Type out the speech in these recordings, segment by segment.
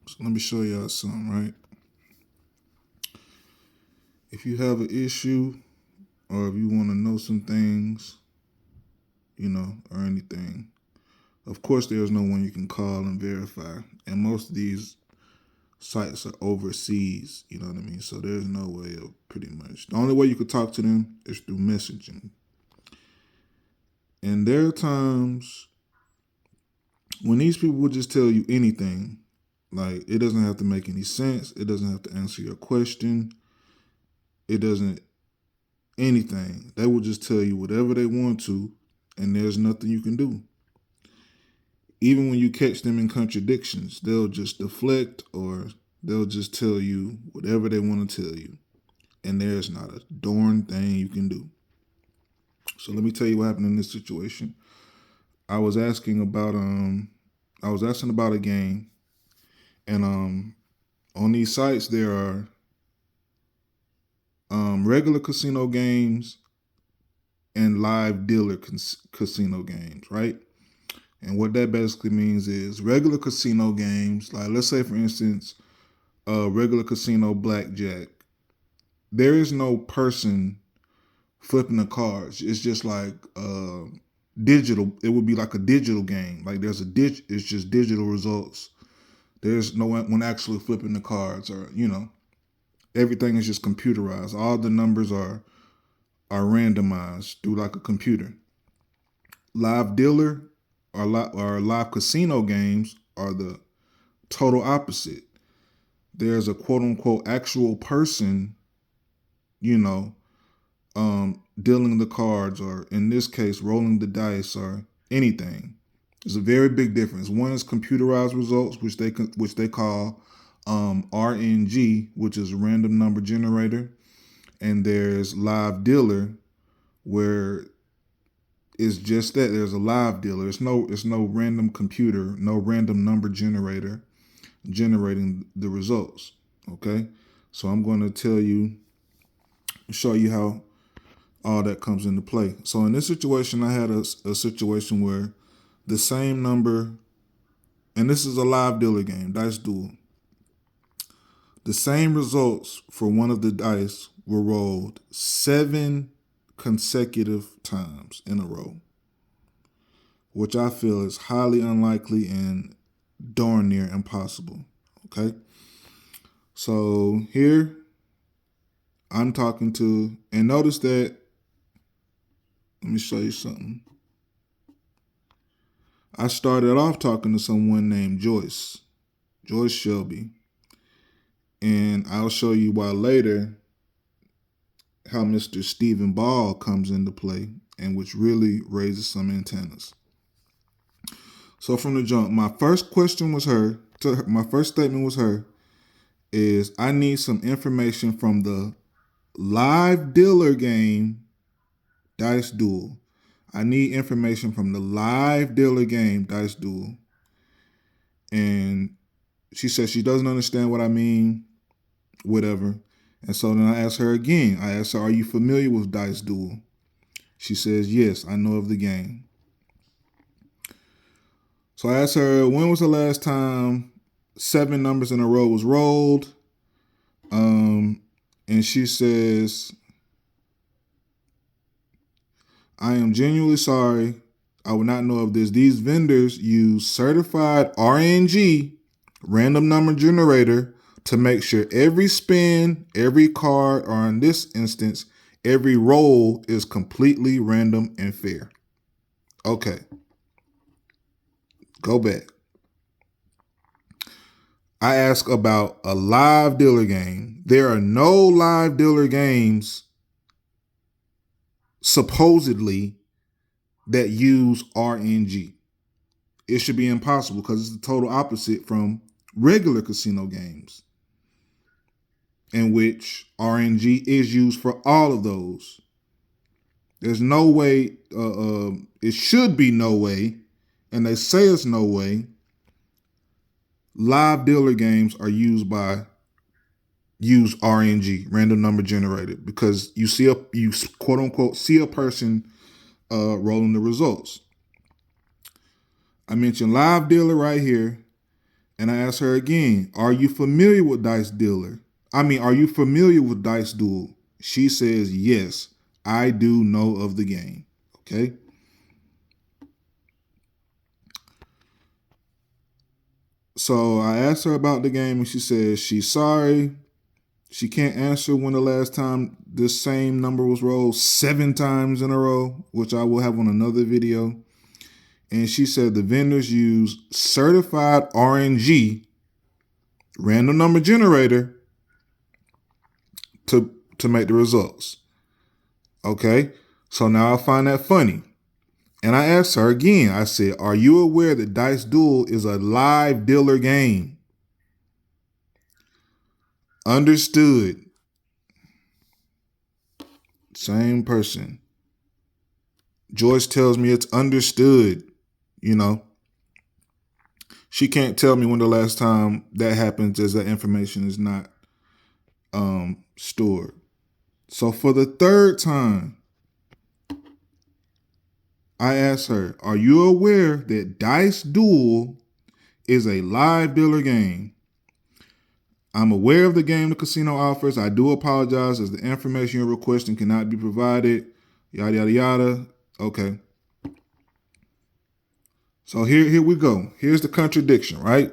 So let me show y'all something, right? If you have an issue or if you want to know some things, or anything, of course there's no one you can call and verify. And most of these sites are overseas, you know what I mean? So there's no way of pretty much. The only way you could talk to them is through messaging. And there are times when these people will just tell you anything. Like, it doesn't have to make any sense. It doesn't have to answer your question. It doesn't anything. They will just tell you whatever they want to, and there's nothing you can do. Even when you catch them in contradictions, they'll just deflect or they'll just tell you whatever they want to tell you. And there's not a darn thing you can do. So let me tell you what happened in this situation. I was asking about a game, and on these sites there are regular casino games and live dealer casino games, right? And what that basically means is regular casino games, like let's say for instance, regular casino blackjack. There is no person flipping the cards. It's just like digital. It would be like a digital game. Like it's just digital results. There's no one actually flipping the cards, or everything is just computerized. All the numbers are randomized through like a computer. Live dealer or live casino games are the total opposite. There's a quote unquote actual person, you know, dealing the cards, or in this case, rolling the dice, or anything. There's a very big difference. One is computerized results, which they call RNG, which is random number generator, and there's live dealer, where it's just that there's a live dealer. It's no random computer, no random number generator generating the results. Okay, so I'm going to show you how all that comes into play. So in this situation, I had a situation where the same number, and this is a live dealer game, dice duel. The same results for one of the dice were rolled 7 consecutive times in a row, which I feel is highly unlikely and darn near impossible. Okay, so here I'm talking to, and notice that, let me show you something. I started off talking to someone named Joyce Shelby, and I'll show you why later how Mr. Stephen Ball comes into play, and which really raises some antennas. So from the jump, my first question was my first statement was is I need some information from the live dealer game Dice Duel. I need information from the live dealer game Dice Duel. And she said she doesn't understand what I mean, whatever. And so then I asked her again. I asked her, are you familiar with Dice Duel? She says, yes, I know of the game. So I asked her, when was the last time 7 numbers in a row was rolled? And she says, I am genuinely sorry. I would not know of this. These vendors use certified RNG, random number generator, to make sure every spin, every card, or in this instance, every roll is completely random and fair. Okay. Go back. I ask about a live dealer game. There are no live dealer games supposedly that use RNG. It should be impossible because it's the total opposite from regular casino games, in which RNG is used for all of those. There's no way, it should be no way, and they say it's no way, live dealer games are use RNG, random number generated, because you quote unquote see a person rolling the results. I mentioned live dealer right here. And I asked her again, are you familiar with Dice Dealer? Are you familiar with Dice Duel? She says, yes, I do know of the game. Okay. So I asked her about the game and she says she's sorry. She can't answer when the last time this same number was rolled 7 times in a row, which I will have on another video. And she said the vendors use certified RNG, random number generator, to make the results. Okay, so now I find that funny. And I asked her again, I said, are you aware that Dice Duel is a live dealer game? Understood. Same person. Joyce tells me it's understood. You know, she can't tell me when the last time that happens, as that information is not stored. So for the third time, I asked her, are you aware that Dice Duel is a live dealer game? I'm aware of the game the casino offers. I do apologize as the information you're requesting cannot be provided. Yada, yada, yada. Okay. So here we go. Here's the contradiction, right?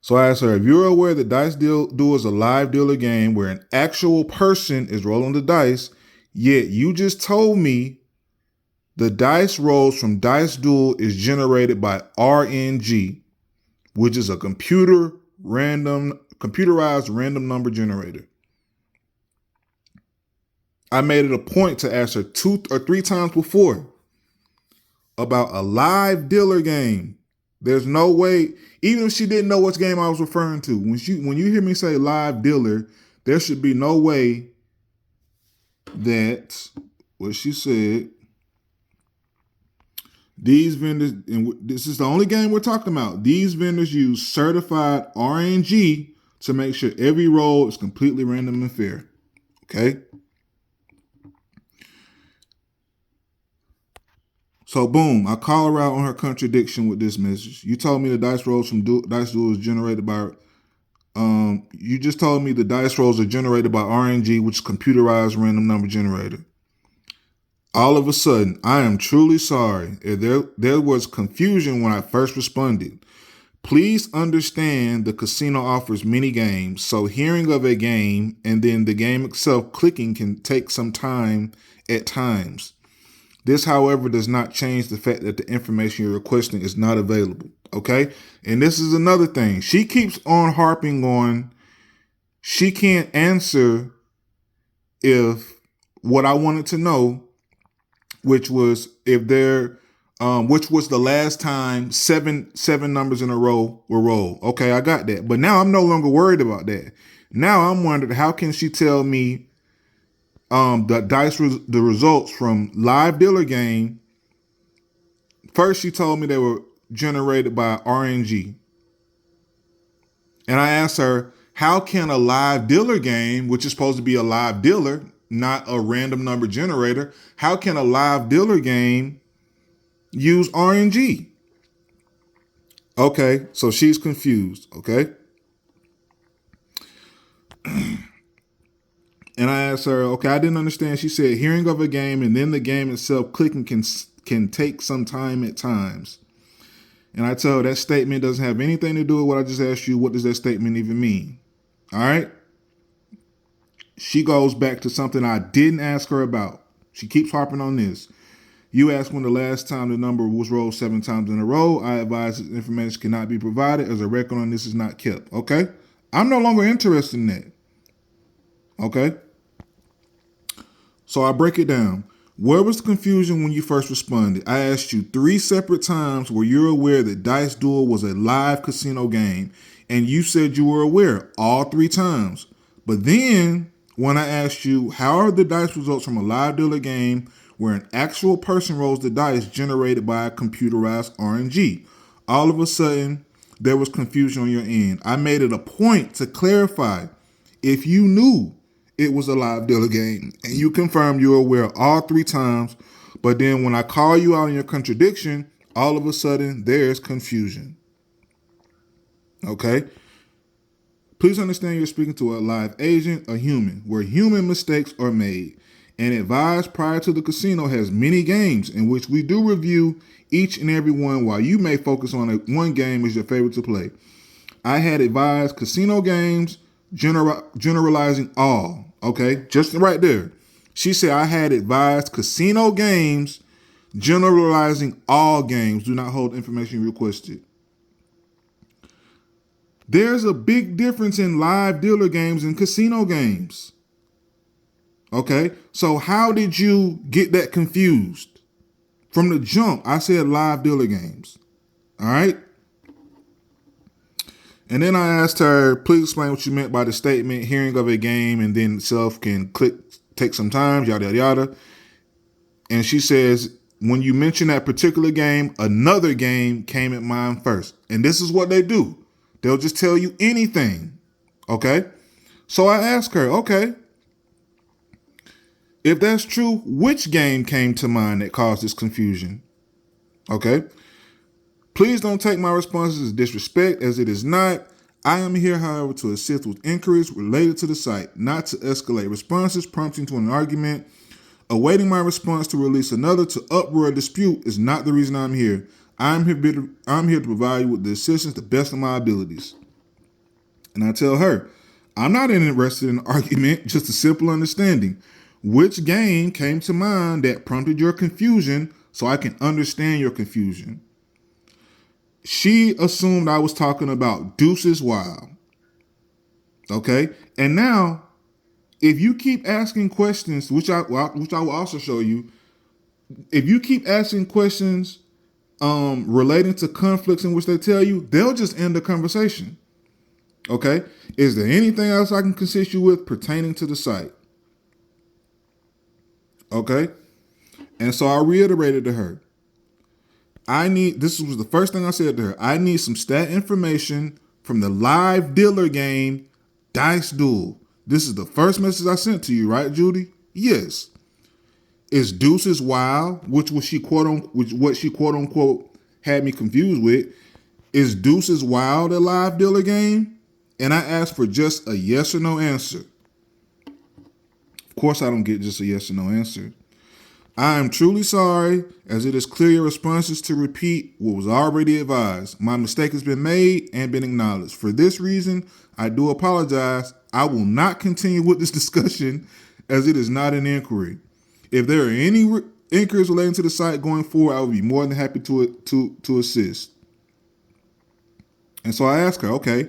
So I asked her, if you're aware that Dice Duel is a live dealer game where an actual person is rolling the dice, yet you just told me the dice rolls from Dice Duel is generated by RNG, which is a computerized random number generator. I made it a point to ask her 2 or 3 times before about a live dealer game. There's no way, even if she didn't know which game I was referring to, when you hear me say live dealer, there should be no way that what she said, these vendors, and this is the only game we're talking about, these vendors use certified RNG to make sure every roll is completely random and fair. Okay? So boom, I call her out on her contradiction with this message. You told me the dice rolls from Dice Duel is generated by you just told me the dice rolls are generated by RNG, which is computerized random number generator. All of a sudden, I am truly sorry if there was confusion when I first responded. Please understand the casino offers many games, so hearing of a game and then the game itself clicking can take some time at times. This, however, does not change the fact that the information you're requesting is not available. Okay? And this is another thing. She keeps on harping on she can't answer if what I wanted to know, which was if there which was the last time seven numbers in a row were rolled. Okay, I got that. But now I'm no longer worried about that. Now I'm wondering, how can she tell me the results from live dealer game? First, she told me they were generated by RNG. And I asked her, how can a live dealer game, which is supposed to be a live dealer, not a random number generator, how can a live dealer game use RNG? Okay, so she's confused, okay? And I asked her, okay, I didn't understand. She said, hearing of a game and then the game itself clicking can take some time at times. And I tell her that statement doesn't have anything to do with what I just asked you. What does that statement even mean? All right. She goes back to something I didn't ask her about. She keeps harping on this. You asked when the last time the number was rolled 7 times in a row. I advise this information cannot be provided as a record on this is not kept. Okay. I'm no longer interested in that. Okay. So I break it down. Where was the confusion when you first responded? I asked you 3 separate times where you're aware that Dice Duel was a live casino game, and you said you were aware all 3 times. But then when I asked you, how are the dice results from a live dealer game where an actual person rolls the dice generated by a computerized RNG? All of a sudden, there was confusion on your end. I made it a point to clarify if you knew it was a live dealer game, and you confirmed you were aware all 3 times. But then when I call you out on your contradiction, all of a sudden there's confusion. Okay? Please understand you're speaking to a live agent, a human, where human mistakes are made. And advise prior to the casino has many games in which we do review each and every one, while you may focus on one game as your favorite to play. I had advised casino games, generalizing all. Okay, just right there. She said I had advised casino games, generalizing all games. Do not hold information requested. There's a big difference in live dealer games and casino games. Okay, so how did you get that confused? From the jump, I said live dealer games. All right. And then I asked her, please explain what you meant by the statement, hearing of a game and then itself can take some time, yada, yada, yada. And she says, when you mention that particular game, another game came in mind first. And this is what they do. They'll just tell you anything. Okay. So I asked her, okay, if that's true, which game came to mind that caused this confusion? Okay. Please don't take my responses as disrespect, as it is not. I am here, however, to assist with inquiries related to the site, not to escalate responses prompting to an argument. Awaiting my response to release another to uproar a dispute is not the reason I'm here. I'm here to provide you with the assistance to the best of my abilities. And I tell her, I'm not interested in an argument, just a simple understanding. Which game came to mind that prompted your confusion so I can understand your confusion? She assumed I was talking about Deuces Wild. Okay? And now, if you keep asking questions, which I will also show you, if you keep asking questions relating to conflicts in which they tell you, they'll just end the conversation. Okay? Is there anything else I can assist you with pertaining to the site? Okay? And so I reiterated to her, this was the first thing I said to her, I need some stat information from the live dealer game Dice Duel. This is the first message I sent to you, right, Judy? Yes. Is Deuces Wild, which what she quote unquote had me confused with, is Deuces Wild a live dealer game? And I asked for just a yes or no answer. Of course, I don't get just a yes or no answer. I am truly sorry, as it is clear your responses to repeat what was already advised. My mistake has been made and been acknowledged. For this reason, I do apologize. I will not continue with this discussion as it is not an inquiry. If there are any inquiries relating to the site going forward, I will be more than happy to assist. And so I asked her, okay,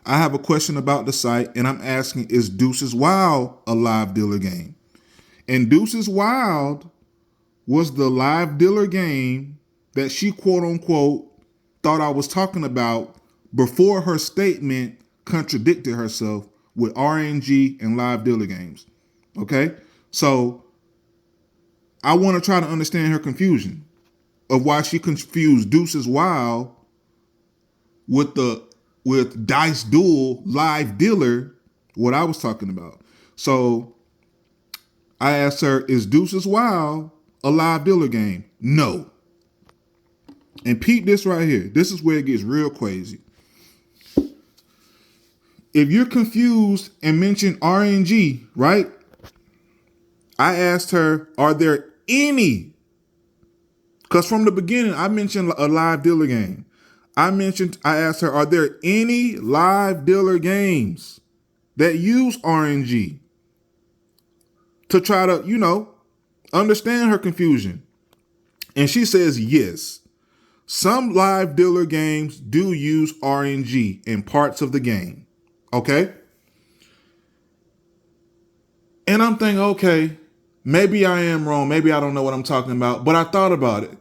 I have a question about the site, and I'm asking, is Deuces Wild a live dealer game? And Deuces Wild was the live dealer game that she quote unquote thought I was talking about before her statement contradicted herself with RNG and live dealer games. Okay? So I want to try to understand her confusion of why she confused Deuces Wild with Dice Duel live dealer, what I was talking about. So I asked her, is Deuces Wild a live dealer game? No. And peep this right here. This is where it gets real crazy. If you're confused and mention RNG, right? I asked her, are there any? Because from the beginning, I mentioned a live dealer game. I asked her, are there any live dealer games that use RNG? To try to, understand her confusion. And she says yes. Some live dealer games do use RNG in parts of the game. Okay? And I'm thinking, okay, maybe I am wrong. Maybe I don't know what I'm talking about. But I thought about it.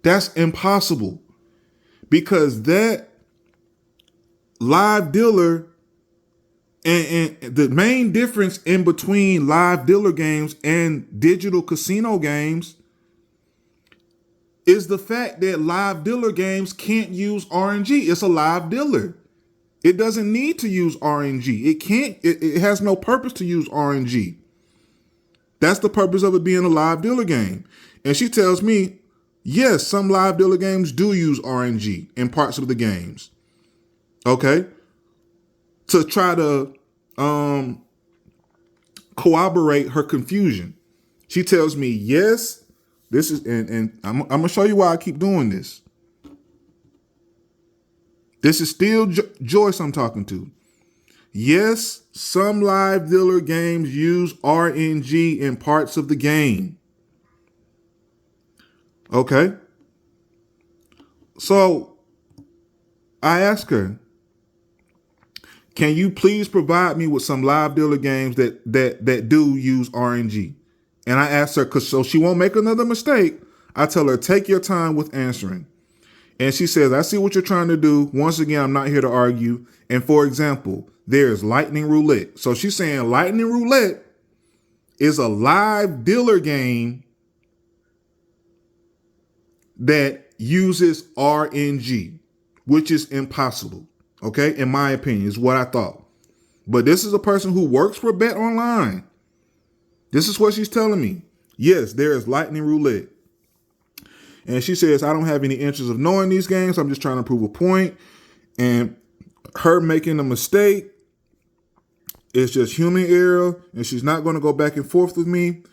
That's impossible. Because that live dealer and the main difference in between live dealer games and digital casino games is the fact that live dealer games can't use RNG. It's a live dealer. It doesn't need to use RNG. It has no purpose to use RNG. That's the purpose of it being a live dealer game. And she tells me, yes, some live dealer games do use RNG in parts of the games. okay, to try to um, corroborate her confusion. She tells me, yes, this is, and I'm going to show you why I keep doing this. This is still Joyce I'm talking to. Yes, some live dealer games use RNG in parts of the game. Okay. So I ask her, can you please provide me with some live dealer games that do use RNG? And I asked her, cause so she won't make another mistake. I tell her, take your time with answering. And she says, I see what you're trying to do. Once again, I'm not here to argue. And for example, there's Lightning Roulette. So she's saying Lightning Roulette is a live dealer game that uses RNG, which is impossible. Okay, in my opinion, is what I thought. But this is a person who works for Bet Online. This is what she's telling me. Yes, there is Lightning Roulette. And she says, I don't have any interest of knowing these games. I'm just trying to prove a point. And her making a mistake is just human error. And she's not going to go back and forth with me.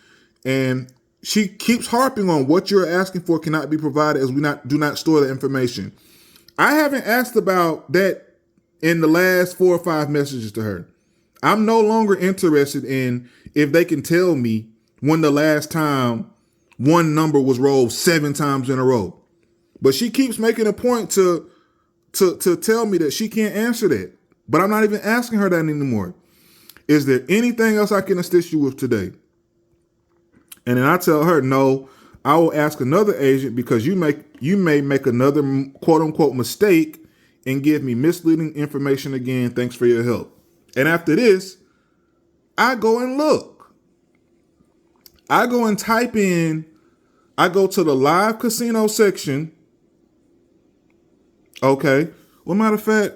And she keeps harping on what you're asking for cannot be provided as we do not store the information. I haven't asked about that in the last 4 or 5 messages to her. I'm no longer interested in if they can tell me when the last time one number was rolled 7 times in a row. But she keeps making a point to tell me that she can't answer that. But I'm not even asking her that anymore. Is there anything else I can assist you with today? And then I tell her, no, I will ask another agent because you may make another quote unquote mistake and give me misleading information again. Thanks for your help. And after this, I go and look. I go and type in, I go to the live casino section. Okay. Well, matter of fact,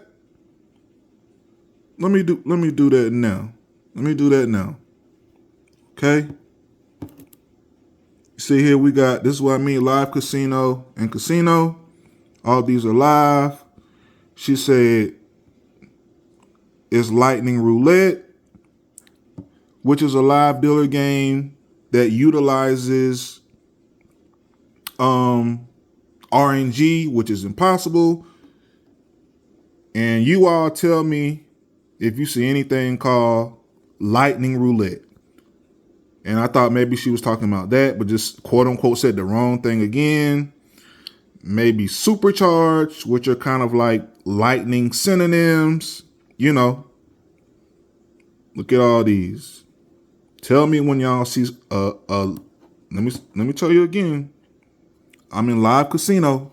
let me do that now. Let me do that now. Okay. See here, we got, this is what I mean, live casino and casino. All these are live. She said it's Lightning Roulette, which is a live dealer game that utilizes RNG, which is impossible. And you all tell me if you see anything called Lightning Roulette. And I thought maybe she was talking about that, but just quote unquote said the wrong thing again. Maybe supercharged, which are kind of like lightning synonyms. You know, look at all these. Tell me when y'all see let me tell you again. I'm in live casino.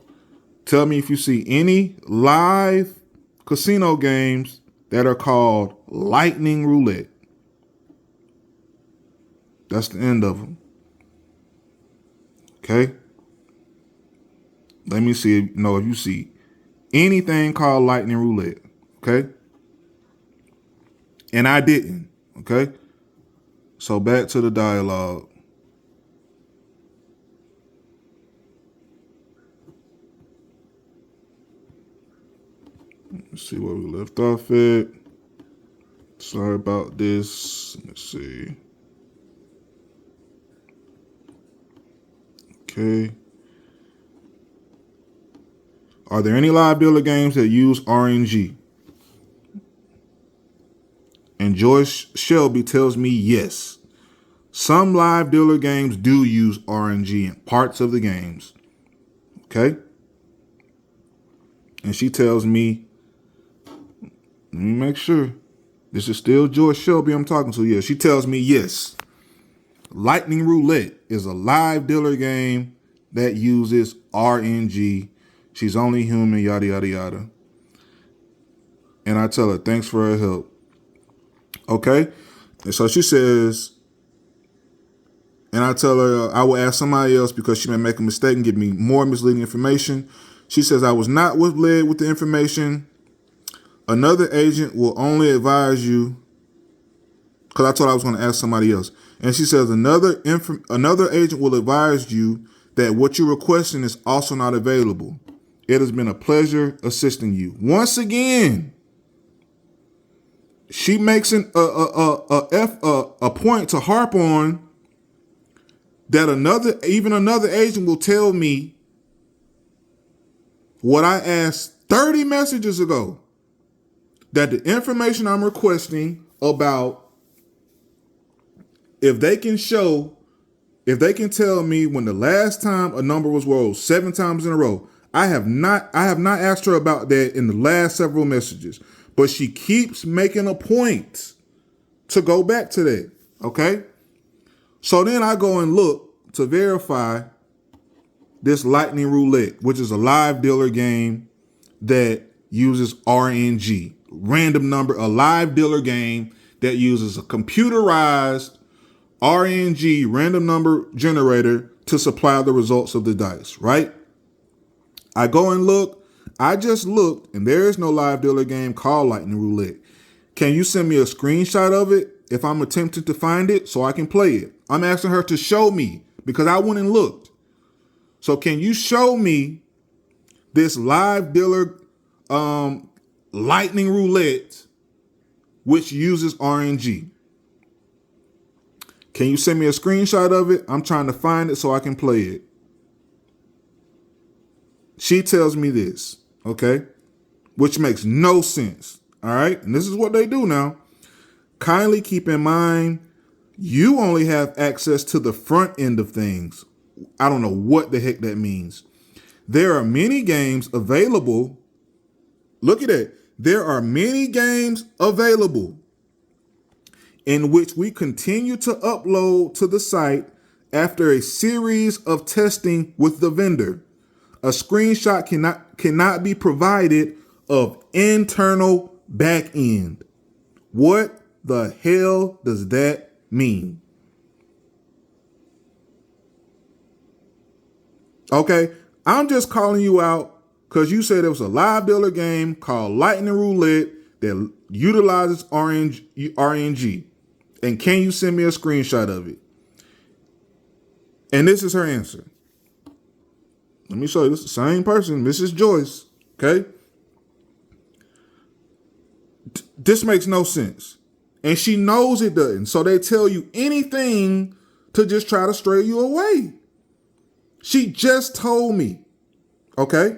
Tell me if you see any live casino games that are called Lightning Roulette. That's the end of them. Okay. Let me see if you see anything called Lightning Roulette. Okay. And I didn't. Okay. So back to the dialogue. Let's see where we left off at. Sorry about this. Let's see. Okay. Are there any live dealer games that use RNG? And Joyce Shelby tells me yes. Some live dealer games do use RNG in parts of the games. Okay. And she tells me, let me make sure. This is still Joyce Shelby I'm talking to. Yeah, she tells me yes. Lightning Roulette is a live dealer game that uses RNG. She's only human, yada, yada, yada. And I tell her, thanks for her help. Okay. And so she says, and I tell her, I will ask somebody else because she may make a mistake and give me more misleading information. She says, I was not led with the information. Another agent will only advise you, because I told her I was going to ask somebody else. And she says, another agent will advise you that what you're requesting is also not available. It has been a pleasure assisting you. Once again, she makes a point to harp on that another agent will tell me what I asked 30 messages ago, that the information I'm requesting about if they can tell me when the last time a number was rolled 7 times in a row. I have not asked her about that in the last several messages, but she keeps making a point to go back to that. Okay? So then I go and look to verify this lightning roulette, which is a live dealer game that uses RNG, random number, a live dealer game that uses a computerized RNG, random number generator, to supply the results of the dice, right? I go and look. I just looked, and there is no live dealer game called Lightning Roulette. Can you send me a screenshot of it if I'm attempting to find it so I can play it? I'm asking her to show me because I went and looked. So can you show me this live dealer Lightning Roulette which uses RNG? Can you send me a screenshot of it? I'm trying to find it so I can play it. She tells me this, okay? Which makes no sense, all right? And this is what they do now. Kindly keep in mind, you only have access to the front end of things. I don't know what the heck that means. There are many games available. Look at that. There are many games available in which we continue to upload to the site after a series of testing with the vendor. A screenshot cannot be provided of internal back end. What the hell does that mean? Okay, I'm just calling you out because you said it was a live dealer game called Lightning Roulette that utilizes RNG. And can you send me a screenshot of it? And this is her answer. Let me show you. This is the same person, Mrs. Joyce. Okay? This makes no sense. And she knows it doesn't. So they tell you anything to just try to stray you away. She just told me, okay?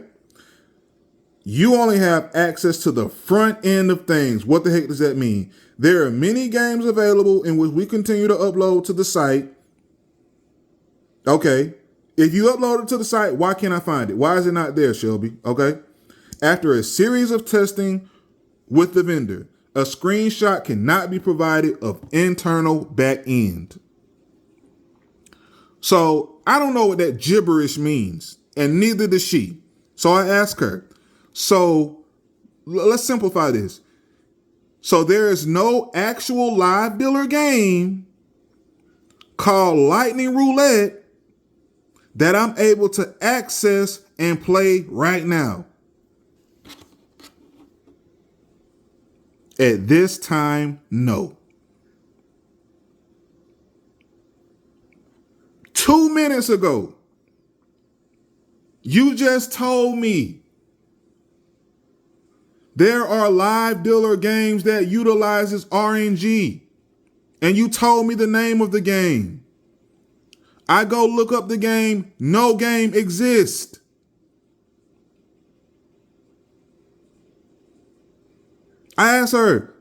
You only have access to the front end of things. What the heck does that mean? There are many games available in which we continue to upload to the site. Okay. If you upload it to the site, why can't I find it? Why is it not there, Shelby? Okay. After a series of testing with the vendor, a screenshot cannot be provided of internal back end. So I don't know what that gibberish means, and neither does she. So I asked her, so let's simplify this. So there is no actual live dealer game called Lightning Roulette that I'm able to access and play right now. At this time, no. 2 minutes ago, you just told me there are live dealer games that utilizes RNG, and you told me the name of the game. I go look up the game. No game exists. I asked her,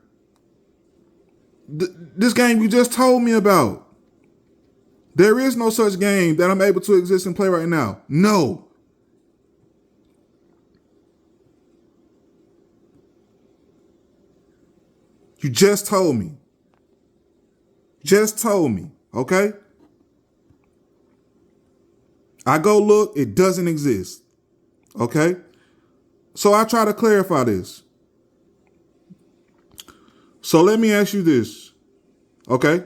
this game you just told me about, there is no such game that I'm able to exist and play right now. No. You just told me. Just told me, okay? I go look, it doesn't exist. Okay? So I try to clarify this. So let me ask you this. Okay?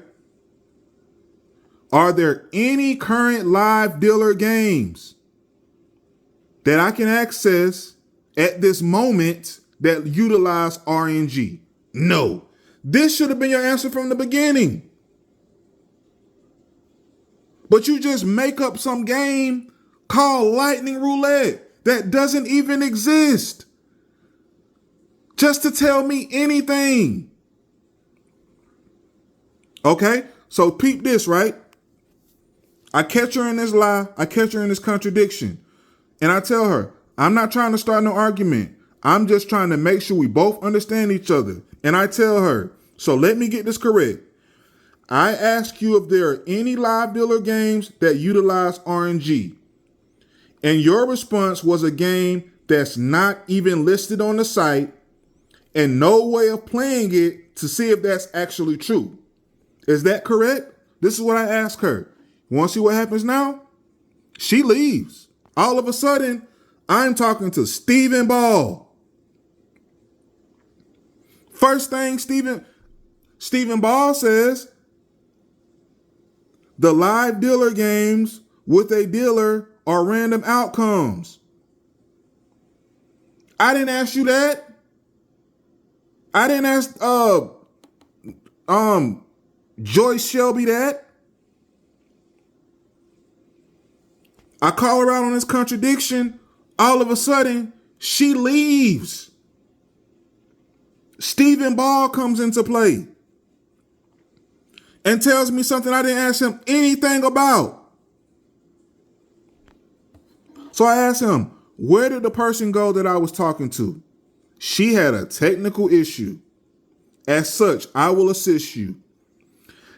Are there any current live dealer games that I can access at this moment that utilize RNG? No. This should have been your answer from the beginning. But you just make up some game called Lightning Roulette that doesn't even exist just to tell me anything. Okay? So peep this, right? I catch her in this lie. I catch her in this contradiction. And I tell her, I'm not trying to start no argument. I'm just trying to make sure we both understand each other. And I tell her, so let me get this correct. I ask you if there are any live dealer games that utilize RNG. And your response was a game that's not even listed on the site and no way of playing it to see if that's actually true. Is that correct? This is what I ask her. You want to see what happens now? She leaves. All of a sudden, I'm talking to Stephen Ball. First thing Stephen Ball says, the live dealer games with a dealer are random outcomes. I didn't ask you that. I didn't ask Joyce Shelby that. I call her out on this contradiction. All of a sudden, she leaves. Stephen Ball comes into play and tells me something I didn't ask him anything about. So I asked him, where did the person go that I was talking to? She had a technical issue. As such, I will assist you.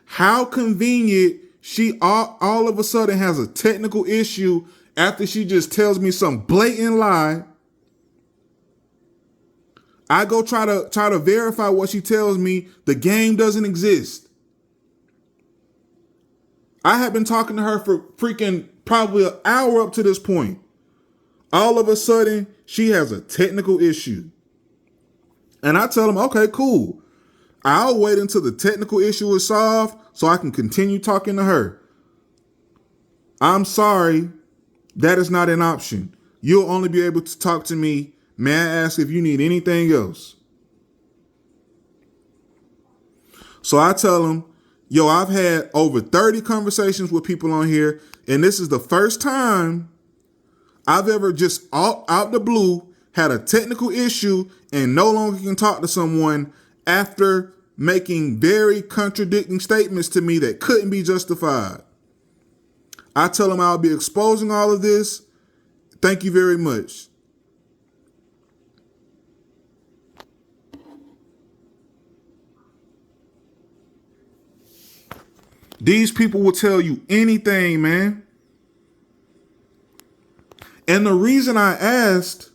How convenient she all of a sudden has a technical issue after she just tells me some blatant lie. I go try to verify what she tells me. The game doesn't exist. I have been talking to her for freaking probably an hour up to this point. All of a sudden, she has a technical issue. And I tell them, okay, cool. I'll wait until the technical issue is solved so I can continue talking to her. I'm sorry, that is not an option. You'll only be able to talk to me. May I ask if you need anything else? So I tell them, yo, I've had over 30 conversations with people on here, and this is the first time I've ever just out the blue had a technical issue and no longer can talk to someone after making very contradicting statements to me that couldn't be justified. I tell them I'll be exposing all of this. Thank you very much. These people will tell you anything, man. And the reason I asked,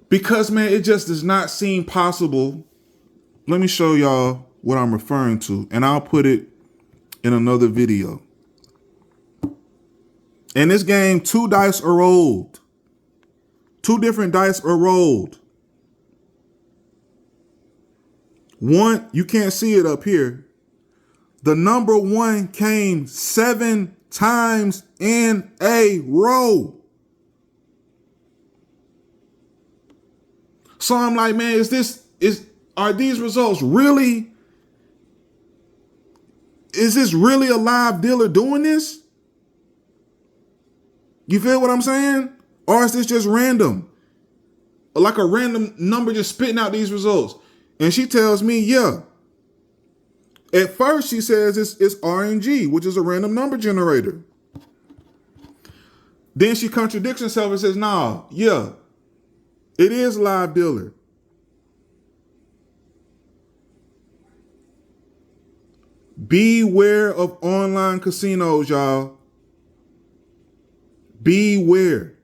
because, man, it just does not seem possible. Let me show y'all what I'm referring to, and I'll put it in another video. In this game, 2 dice are rolled. 2 different dice are rolled. One, you can't see it up here. The number 1 came 7 times in a row. So I'm like, man, are these results really? Is this really a live dealer doing this? You feel what I'm saying? Or is this just random? Like a random number just spitting out these results. And she tells me, yeah. At first, she says it's RNG, which is a random number generator. Then she contradicts herself and says, nah, yeah, it is live dealer. Beware of online casinos, y'all. Beware.